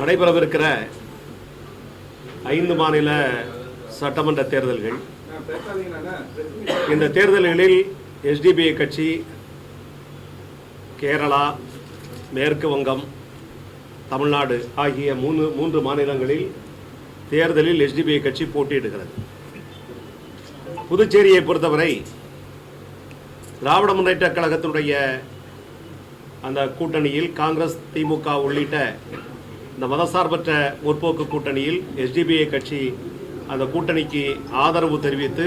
நடைபெறவிருக்கிற 5 மாநில சட்டமன்ற தேர்தல்கள். இந்த தேர்தல்களில் SDPI கட்சி கேரளா, மேற்கு வங்கம், தமிழ்நாடு ஆகிய மூன்று மாநிலங்களில் தேர்தலில் SDPI கட்சி போட்டியிடுகிறது. புதுச்சேரியை பொறுத்தவரை திராவிட முன்னேற்ற கழகத்தினுடைய அந்த கூட்டணியில் காங்கிரஸ், திமுக உள்ளிட்ட இந்த மதசார்பற்ற முற்போக்கு கூட்டணியில் SDPI கட்சி அந்த கூட்டணிக்கு ஆதரவு தெரிவித்து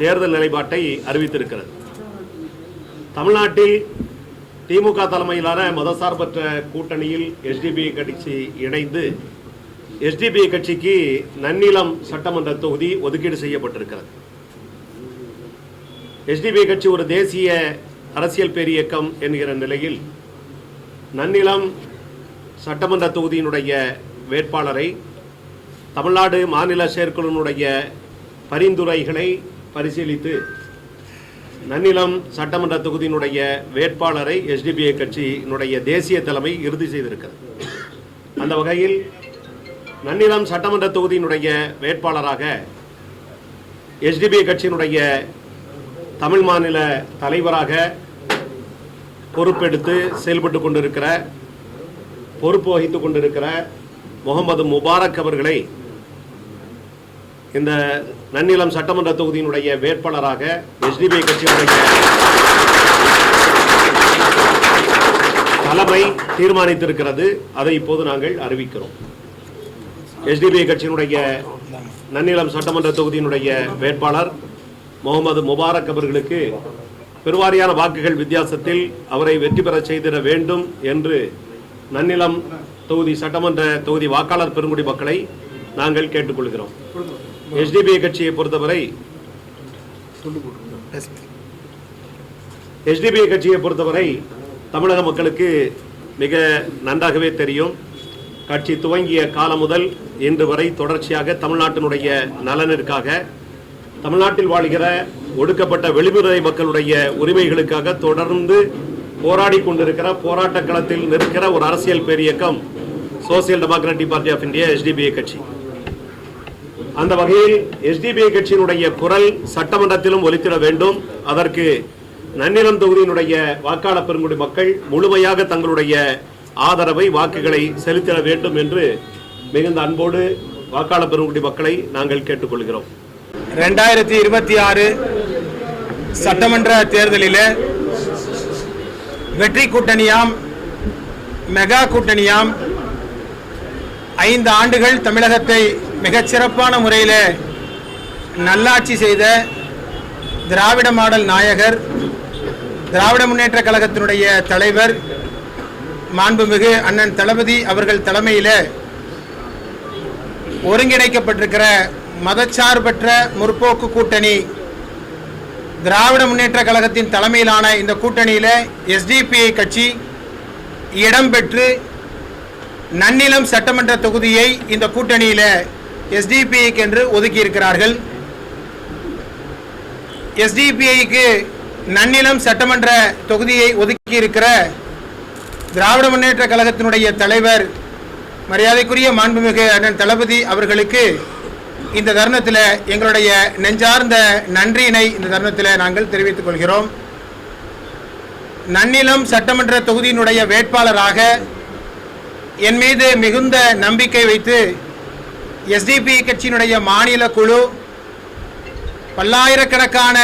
தேர்தல் நிலைப்பாட்டை அறிவித்திருக்கிறது. தமிழ்நாட்டில் திமுக தலைமையிலான மதசார்பற்ற கூட்டணியில் SDPI கட்சி இணைந்து SDPI கட்சிக்கு நன்னிலம் சட்டமன்ற தொகுதி ஒதுக்கீடு செய்யப்பட்டிருக்கிறது. SDPI கட்சி ஒரு தேசிய அரசியல் பேரியக்கம் என்கிற நிலையில் நன்னிலம் சட்டமன்ற தொகுதியினுடைய வேட்பாளரை தமிழ்நாடு மாநில செயற்குழுவினுடைய பரிந்துரைகளை பரிசீலித்து நன்னிலம் சட்டமன்ற தொகுதியினுடைய வேட்பாளரை SDPI கட்சியினுடைய தேசிய தலைமை இறுதி செய்திருக்கிறது. அந்த வகையில் நன்னிலம் சட்டமன்ற தொகுதியினுடைய வேட்பாளராக SDPI கட்சியினுடைய தமிழ் மாநில தலைவராக பொறுப்பெடுத்து செயல்பட்டு கொண்டிருக்கிற, பொறுப்பு வகித்துக் கொண்டிருக்கிற முகமது முபாரக் அவர்களை இந்த நன்னிலம் சட்டமன்ற தொகுதியினுடைய வேட்பாளராக SDPI கட்சியினுடைய தலைமை தீர்மானித்திருக்கிறது. அதை இப்போது நாங்கள் அறிவிக்கிறோம். SDPI கட்சியினுடைய நன்னிலம் சட்டமன்ற தொகுதியினுடைய வேட்பாளர் முகமது முபாரக் அவர்களுக்கு பெருவாரியான வாக்குகள் வித்தியாசத்தில் அவரை வெற்றி பெற செய்திட வேண்டும் என்று நன்னிலம் தொகுதி சட்டமன்ற தொகுதி வாக்காளர் பெருங்குடி மக்களை நாங்கள் கேட்டுக்கொள்கிறோம். SDPI கட்சியை பொறுத்தவரை தமிழக மக்களுக்கு மிக நன்றாகவே தெரியும். கட்சி துவங்கிய காலம் முதல் இன்று வரை தொடர்ச்சியாக தமிழ்நாட்டினுடைய நலனிற்காக, தமிழ்நாட்டில் வாழ்கிற ஒடுக்கப்பட்ட வெளிமுறை மக்களுடைய உரிமைகளுக்காக தொடர்ந்து போராடி கொண்டிருக்கிற, போராட்ட களத்தில் நிற்கிற ஒரு அரசியல் பேரியக்கம் Social Democratic Party of India SDPI கட்சி. அந்த வகையில் SDPI கட்சியினுடைய குரல் சட்டமன்றத்திலும் ஒலித்திட வேண்டும். அதற்கு நன்னிலம் தொகுதியினுடைய வாக்காளர் பெருங்குடி மக்கள் முழுமையாக தங்களுடைய ஆதரவை, வாக்குகளை செலுத்திட வேண்டும் என்று மிகுந்த அன்போடு வாக்காளர் பெருங்குடி மக்களை நாங்கள் கேட்டுக்கொள்கிறோம். 2026 சட்டமன்ற தேர்தலில் வெற்றி கூட்டணியாம், மெகா கூட்டணியாம் 5 ஆண்டுகள் தமிழகத்தை மிகச்சிறப்பான முறையில் நல்லாட்சி செய்த திராவிட மாடல் நாயகர், திராவிட முன்னேற்ற கழகத்தினுடைய தலைவர் மாண்புமிகு அண்ணன் தளபதி அவர்கள் தலைமையில் ஒருங்கிணைக்கப்பட்டிருக்கிற மதச்சார்பற்ற முற்போக்கு கூட்டணி, திராவிட முன்னேற்ற கழகத்தின் தலைமையிலான இந்த கூட்டணியில் SDPI கட்சி இடம்பெற்று நன்னிலம் சட்டமன்ற தொகுதியை இந்த கூட்டணியில் SDPIக்கு என்று ஒதுக்கியிருக்கிறார்கள். SDPIக்கு நன்னிலம் சட்டமன்ற தொகுதியை ஒதுக்கியிருக்கிற திராவிட முன்னேற்ற கழகத்தினுடைய தலைவர் மரியாதைக்குரிய மாண்புமிகு அண்ணன் தளபதி அவர்களுக்கு இந்த தருணத்தில் எங்களுடைய நெஞ்சார்ந்த நன்றியினை இந்த தருணத்தில் நாங்கள் தெரிவித்துக் கொள்கிறோம். நன்னிலம் சட்டமன்ற தொகுதியினுடைய வேட்பாளராக என் மீது மிகுந்த நம்பிக்கை வைத்து SDPI கட்சியினுடைய மாநில குழு, பல்லாயிரக்கணக்கான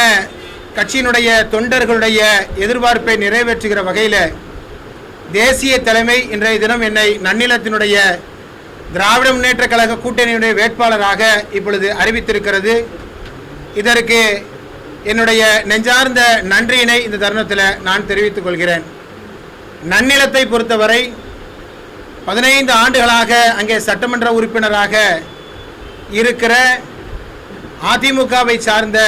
கட்சியினுடைய தொண்டர்களுடைய எதிர்பார்ப்பை நிறைவேற்றுகிற வகையில் தேசிய தலைமை இன்றைய தினம் என்னை நன்னிலத்தினுடைய திராவிட முன்னேற்ற கழக கூட்டணியுடைய வேட்பாளராக இப்பொழுது அறிவித்திருக்கிறது. இதற்கு என்னுடைய நெஞ்சார்ந்த நன்றியினை இந்த தருணத்தில் நான் தெரிவித்துக் கொள்கிறேன். நன்னிலத்தை பொறுத்தவரை 15 ஆண்டுகளாக அங்கே சட்டமன்ற உறுப்பினராக இருக்கிற அதிமுகவை சார்ந்த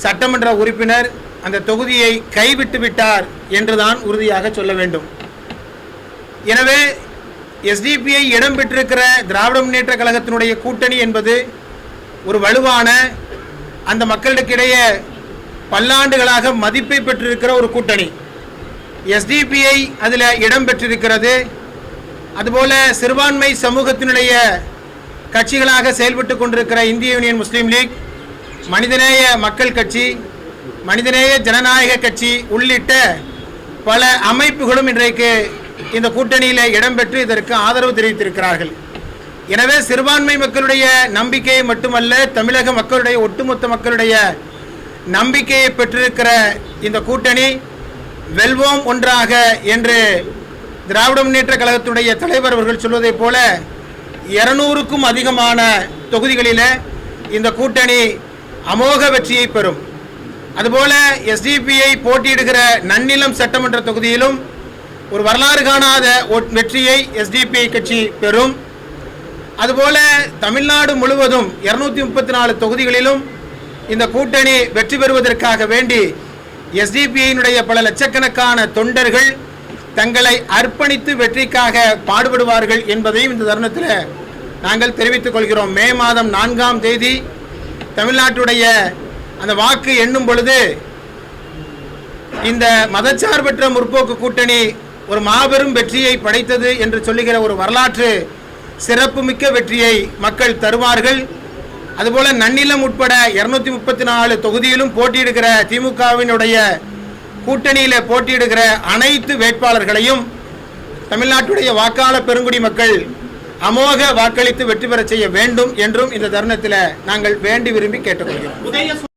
சட்டமன்ற உறுப்பினர் அந்த தொகுதியை கைவிட்டு விட்டார் என்றுதான் உறுதியாக சொல்ல வேண்டும். எனவே SDPI இடம்பெற்றிருக்கிற திராவிட முன்னேற்ற கழகத்தினுடைய கூட்டணி என்பது ஒரு வலுவான, அந்த மக்களுக்கிடையே பல்லாண்டுகளாக மதிப்பை பெற்றிருக்கிற ஒரு கூட்டணி. SDPI அதில் இடம்பெற்றிருக்கிறது. அதுபோல சிறுபான்மை சமூகத்தினுடைய கட்சிகளாக செயல்பட்டு கொண்டிருக்கிற இந்திய யூனியன் முஸ்லீம் லீக், மனிதநேய மக்கள் கட்சி, மனிதநேய ஜனநாயக கட்சி உள்ளிட்ட பல அமைப்புகளும் இன்றைக்கு இந்த கூட்டணியில் இடம்பெற்று இதற்கு ஆதரவு தெரிவித்திருக்கிறார்கள். எனவே சிறுபான்மை மக்களுடைய நம்பிக்கையை மட்டுமல்ல, தமிழக மக்களுடைய ஒட்டுமொத்த மக்களுடைய நம்பிக்கையை பெற்றிருக்கிற இந்த கூட்டணி வெல்வோம் ஒன்றாக என்று திராவிட முன்னேற்ற கழகத்துடைய தலைவர் அவர்கள் சொல்வதைப் போல 200க்கும் அதிகமான தொகுதிகளில் இந்த கூட்டணி அமோக வெற்றியை பெறும். அதுபோல எஸ்டிபிஐ போட்டியிடுகிற நன்னிலம் சட்டமன்ற தொகுதியிலும் ஒரு வரலாறு காணாத வெற்றியை எஸ்டிபிஐ கட்சி பெறும். அதுபோல தமிழ்நாடு முழுவதும் 234 தொகுதிகளிலும் இந்த கூட்டணி வெற்றி பெறுவதற்காக வேண்டி எஸ்டிபிஐயினுடைய பல லட்சக்கணக்கான தொண்டர்கள் தங்களை அர்ப்பணித்து வெற்றிக்காக பாடுபடுவார்கள் என்பதையும் இந்த தருணத்தில் நாங்கள் தெரிவித்துக் கொள்கிறோம். மே மாதம் 4ஆம் தேதி தமிழ்நாட்டுடைய அந்த வாக்கு எண்ணும் பொழுது இந்த மதச்சார்பற்ற முற்போக்கு கூட்டணி ஒரு மாபெரும் வெற்றியை படைத்தது என்று சொல்லுகிற ஒரு வரலாற்று சிறப்புமிக்க வெற்றியை மக்கள் தருவார்கள். அதுபோல நன்னிலம் உட்பட 234 தொகுதியிலும் போட்டியிடுகிற திமுகவினுடைய கூட்டணியில் போட்டியிடுகிற அனைத்து வேட்பாளர்களையும் தமிழ்நாட்டுடைய வாக்காளர் பெருங்குடி மக்கள் அமோக வாக்களித்து வெற்றி பெற செய்ய வேண்டும் என்றும் இந்த தருணத்தில் நாங்கள் வேண்டி விரும்பி கேட்டுக்கொள்கிறோம்.